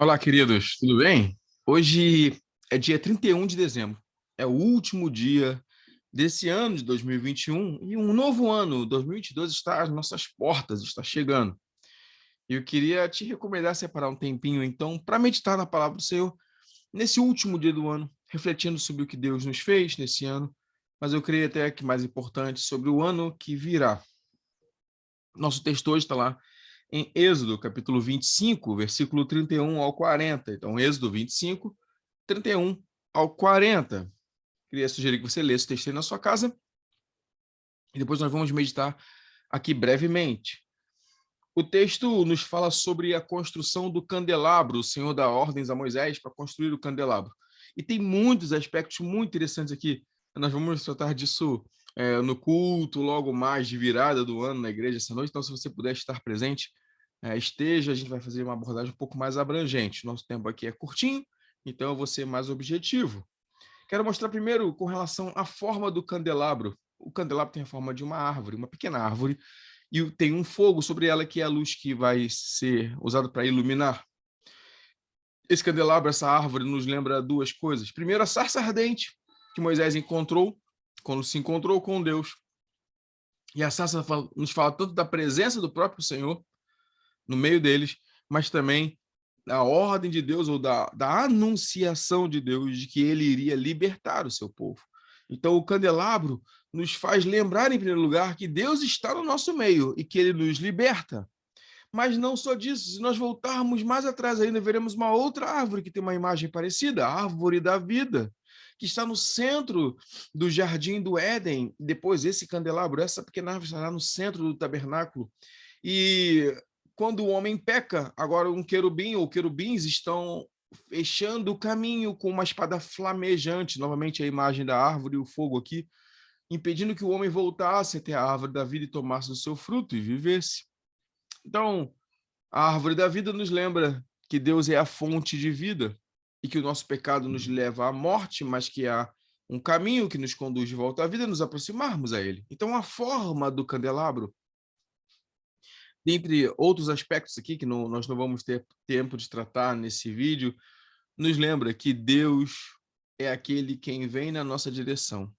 Olá, queridos, tudo bem? Hoje é dia 31 de dezembro, é o último dia desse ano de 2021 e um novo ano, 2022, está às nossas portas, está chegando. E eu queria te recomendar separar um tempinho, então, para meditar na palavra do Senhor nesse último dia do ano, refletindo sobre o que Deus nos fez nesse ano, mas eu creio até que mais importante, sobre o ano que virá. Nosso texto hoje está lá em Êxodo, capítulo 25, versículo 31 ao 40. Então, Êxodo 25, 31 ao 40. Queria sugerir que você lesse o texto aí na sua casa e depois nós vamos meditar aqui brevemente. O texto nos fala sobre a construção do candelabro. O Senhor dá ordens a Moisés para construir o candelabro. E tem muitos aspectos muito interessantes aqui. Nós vamos tratar disso no culto, logo mais de virada do ano na igreja essa noite. Então, se você puder estar presente, esteja. A gente vai fazer uma abordagem um pouco mais abrangente. Nosso tempo aqui é curtinho, então eu vou ser mais objetivo. Quero mostrar primeiro com relação à forma do candelabro. O candelabro tem a forma de uma árvore, uma pequena árvore, e tem um fogo sobre ela que é a luz que vai ser usada para iluminar. Esse candelabro, essa árvore, nos lembra duas coisas. Primeiro, a sarça ardente que Moisés encontrou quando se encontrou com Deus. E a sarça nos fala tanto da presença do próprio Senhor no meio deles, mas também da ordem de Deus ou da anunciação de Deus de que ele iria libertar o seu povo. Então, o candelabro nos faz lembrar, em primeiro lugar, que Deus está no nosso meio e que ele nos liberta. Mas não só disso, se nós voltarmos mais atrás ainda, veremos uma outra árvore que tem uma imagem parecida, a árvore da vida, que está no centro do jardim do Éden. Depois, esse candelabro, essa pequena árvore estará no centro do tabernáculo. E quando o homem peca, agora um querubim ou querubins estão fechando o caminho com uma espada flamejante, novamente a imagem da árvore e o fogo aqui, impedindo que o homem voltasse até a árvore da vida e tomasse o seu fruto e vivesse. Então, a árvore da vida nos lembra que Deus é a fonte de vida e que o nosso pecado nos leva à morte, mas que há um caminho que nos conduz de volta à vida, nos aproximarmos a ele. Então, a forma do candelabro, dentre outros aspectos aqui que nós não vamos ter tempo de tratar nesse vídeo, nos lembra que Deus é aquele quem vem na nossa direção.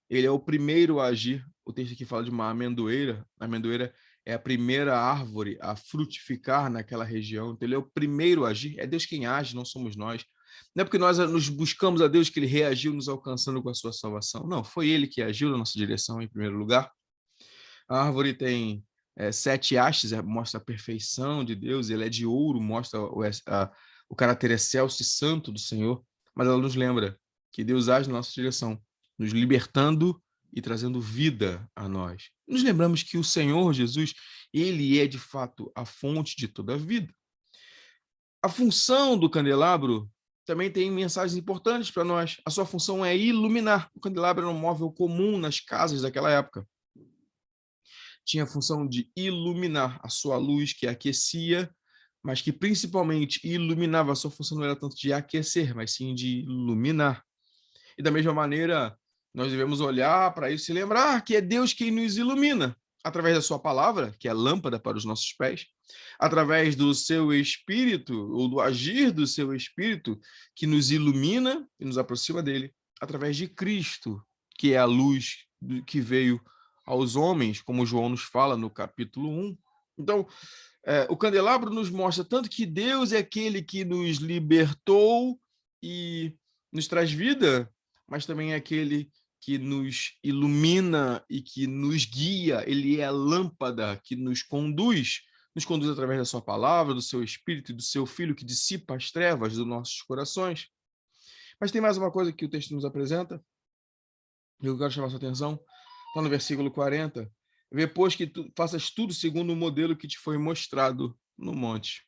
Ele é o primeiro a agir. O texto aqui fala de uma amendoeira. A amendoeira é a primeira árvore a frutificar naquela região. Então, ele é o primeiro a agir. É Deus quem age, não somos nós. Não é porque nós nos buscamos a Deus que ele reagiu nos alcançando com a sua salvação. Não, foi ele que agiu na nossa direção em primeiro lugar. A árvore tem 7 hastes, mostra a perfeição de Deus. Ele é de ouro, mostra o caráter excelso e santo do Senhor. Mas ela nos lembra que Deus age na nossa direção, nos libertando e trazendo vida a nós. Nos lembramos que o Senhor Jesus, ele é de fato a fonte de toda a vida. A função do candelabro também tem mensagens importantes para nós. A sua função é iluminar. O candelabro era um móvel comum nas casas daquela época. Tinha a função de iluminar a sua luz, que aquecia, mas que principalmente iluminava. A sua função não era tanto de aquecer, mas sim de iluminar. E da mesma maneira, nós devemos olhar para isso e lembrar que é Deus quem nos ilumina, através da sua palavra, que é lâmpada para os nossos pés, através do seu Espírito, ou do agir do seu Espírito, que nos ilumina e nos aproxima dele, através de Cristo, que é a luz que veio aos homens, como João nos fala no capítulo 1. Então, o candelabro nos mostra tanto que Deus é aquele que nos libertou e nos traz vida, mas também é aquele que nos ilumina e que nos guia. Ele é a lâmpada que nos conduz através da sua palavra, do seu Espírito e do seu Filho, que dissipa as trevas dos nossos corações. Mas tem mais uma coisa que o texto nos apresenta, e eu quero chamar a sua atenção, está no versículo 40. Vê, pois, que tu faças tudo segundo o modelo que te foi mostrado no monte.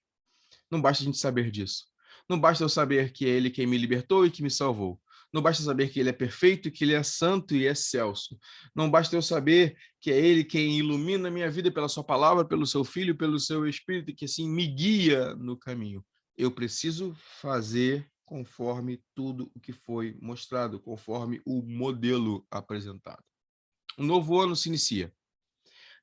Não basta a gente saber disso. Não basta eu saber que é ele quem me libertou e que me salvou. Não basta saber que ele é perfeito, que ele é santo e excelso. Não basta eu saber que é ele quem ilumina a minha vida pela sua palavra, pelo seu Filho, pelo seu Espírito, que assim me guia no caminho. Eu preciso fazer conforme tudo o que foi mostrado, conforme o modelo apresentado. Um novo ano se inicia.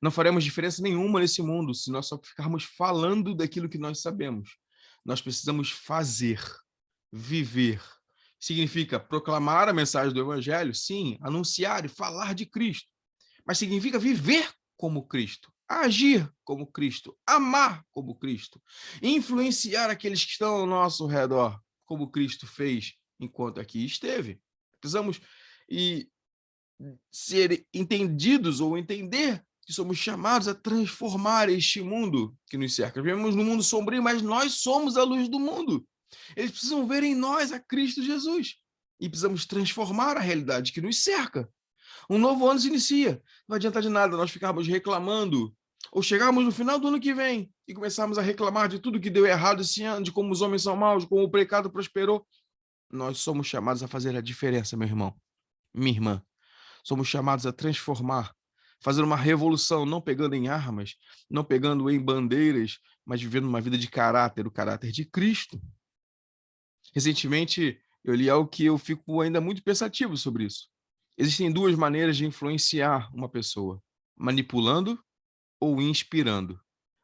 Não faremos diferença nenhuma nesse mundo se nós só ficarmos falando daquilo que nós sabemos. Nós precisamos fazer, viver. Significa proclamar a mensagem do evangelho, sim, anunciar e falar de Cristo. Mas significa viver como Cristo, agir como Cristo, amar como Cristo, influenciar aqueles que estão ao nosso redor, como Cristo fez enquanto aqui esteve. Precisamos ser entendidos ou entender que somos chamados a transformar este mundo que nos cerca. Vivemos num mundo sombrio, mas nós somos a luz do mundo. Eles precisam ver em nós a Cristo Jesus. E precisamos transformar a realidade que nos cerca. Um novo ano se inicia. Não adianta de nada nós ficarmos reclamando ou chegarmos no final do ano que vem e começarmos a reclamar de tudo que deu errado esse ano, de como os homens são maus, de como o pecado prosperou. Nós somos chamados a fazer a diferença, meu irmão, minha irmã. Somos chamados a transformar, fazer uma revolução, não pegando em armas, não pegando em bandeiras, mas vivendo uma vida de caráter, o caráter de Cristo. Recentemente, eu li algo que eu fico ainda muito pensativo sobre isso. Existem duas maneiras de influenciar uma pessoa: manipulando ou inspirando.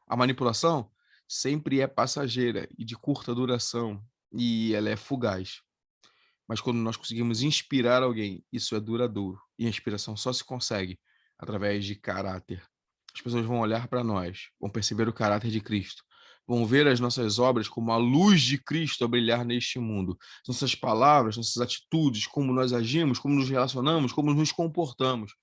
A manipulação sempre é passageira e de curta duração, e ela é fugaz. Mas quando nós conseguimos inspirar alguém, isso é duradouro. E a inspiração só se consegue através de caráter. As pessoas vão olhar para nós, vão perceber o caráter de Cristo, vão ver as nossas obras como a luz de Cristo a brilhar neste mundo. Nossas palavras, nossas atitudes, como nós agimos, como nos relacionamos, como nos comportamos.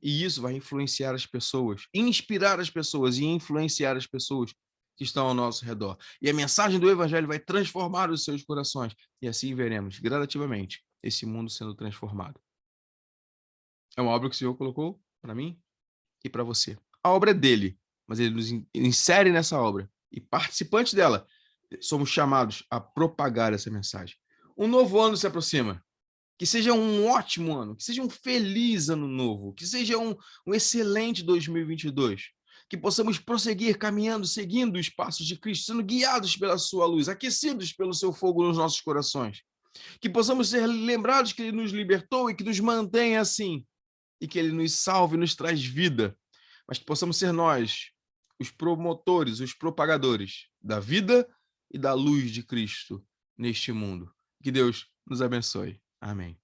E isso vai influenciar as pessoas, inspirar as pessoas e influenciar as pessoas que estão ao nosso redor. E a mensagem do evangelho vai transformar os seus corações. E assim veremos, gradativamente, esse mundo sendo transformado. É uma obra que o Senhor colocou para mim e para você. A obra é dele, mas ele nos insere nessa obra. E participantes dela, somos chamados a propagar essa mensagem. Um novo ano se aproxima. Que seja um ótimo ano, que seja um feliz ano novo, que seja um excelente 2022. Que possamos prosseguir caminhando, seguindo os passos de Cristo, sendo guiados pela sua luz, aquecidos pelo seu fogo nos nossos corações. Que possamos ser lembrados que ele nos libertou e que nos mantém assim, e que ele nos salve e nos traz vida, mas que possamos ser nós os promotores, os propagadores da vida e da luz de Cristo neste mundo. Que Deus nos abençoe. Amém.